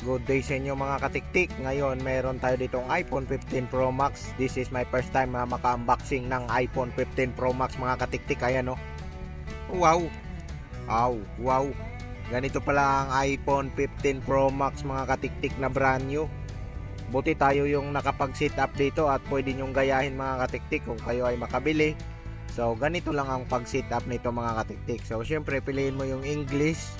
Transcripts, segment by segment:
Good day sa inyo mga katiktik. Ngayon meron tayo ditong iPhone 15 Pro Max. This is my first time na maka-unboxing ng iPhone 15 Pro Max mga katiktik. Ayan o. Wow. Wow. Ganito pala ang iPhone 15 Pro Max mga katiktik na brand new. Buti tayo yung nakapag-sit up dito at pwede nyong gayahin mga katiktik kung kayo ay makabili. So ganito lang ang pag-sit up nito mga katiktik. So syempre piliin mo yung English.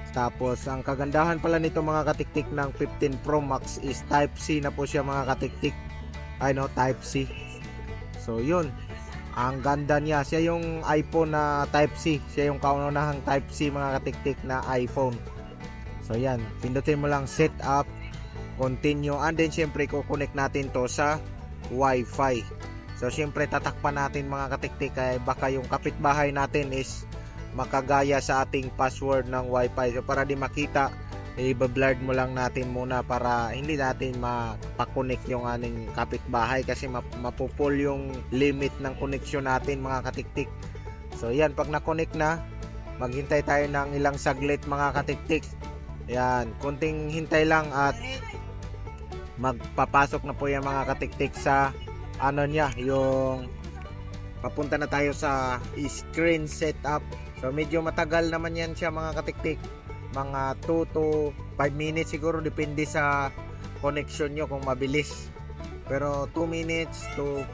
Tapos ang kagandahan pala nito mga katiktik ng 15 Pro Max is Type C na po siya mga katiktik. Type C. So yun, ang ganda niya. Siya yung iPhone na Type C. Siya yung kaunahang Type C mga katiktik na iPhone. So yan, pindutin mo lang set up, continue, and then syempre kukonek natin to sa Wi-Fi. So syempre tatakpan natin mga katiktik kaya baka yung kapitbahay natin is makagaya sa ating password ng Wi-Fi. So para di makita, i-blurred mo lang natin muna para hindi natin mapakonek yung ating kapitbahay kasi mapupul yung limit ng koneksyon natin mga katiktik. So yan, pag na-connect na, maghintay tayo ng ilang saglit mga katiktik. Yan, konting hintay lang at magpapasok na po yung mga katiktik sa yung papunta na tayo sa screen setup. So medyo matagal naman yan siya mga katiktik. Mga 2 to 5 minutes siguro, depende sa connection nyo kung mabilis. Pero 2 minutes to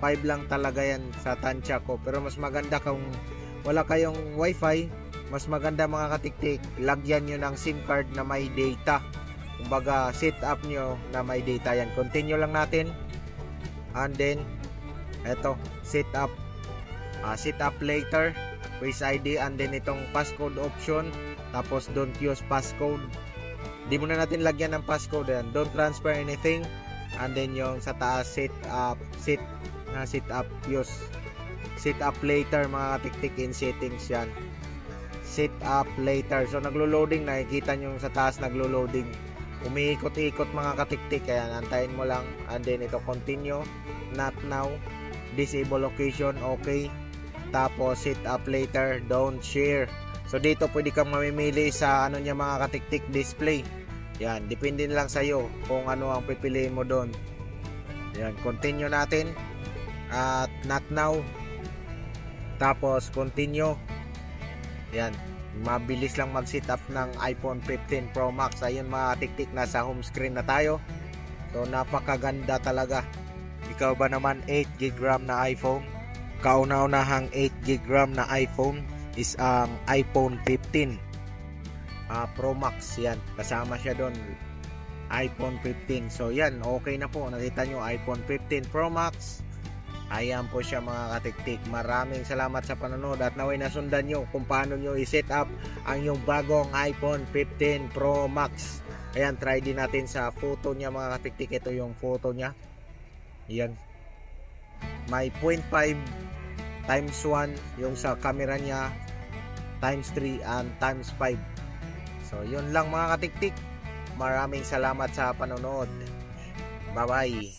5 lang talaga yan sa tansya ko. Pero mas maganda kung wala kayong wifi, mas maganda mga katiktik, lagyan nyo ng SIM card na may data. Kumbaga set up nyo na may data yan. Continue lang natin. And then eto, set up later, Face ID, and then itong passcode option, tapos don't use passcode. Di muna natin lagyan ng passcode yan. Don't transfer anything, and then yung sa taas set up later mga katiktik in settings yan. Set up later. So naglo-loading, nakikita nyo sa taas naglo-loading. Umiikot-ikot mga katiktik, kaya antayin mo lang, and then ito continue, not now, disable location, okay. Tapos set up later, don't share. So dito pwede kang mamimili sa niya mga katiktik, display. Yan, depende lang sa iyo kung ano ang pipiliin mo doon. Yan, continue natin at not now. Tapos continue. Yan, mabilis lang mag-set up ng iPhone 15 Pro Max. Ayun mga katiktik, nasa home screen na tayo. So napakaganda talaga. Ikaw ba naman 8GB RAM na iPhone? Kauna-unahang 8GB RAM na iPhone is ang iPhone 15 Pro Max. Yan, kasama siya doon, iPhone 15. So yan, okay na po. Nakita nyo, iPhone 15 Pro Max. Ayan po siya mga katiktik. Maraming salamat sa panonood at naway nasundan nyo kung paano nyo i-set up ang yung bagong iPhone 15 Pro Max. Ayan, try din natin sa photo niya mga katiktik. Ito yung photo niya. Yan, may 0.5 times 1 yung sa camera niya, times 3 and times 5. So yun lang mga katiktik. Maraming salamat sa panonood. Bye bye.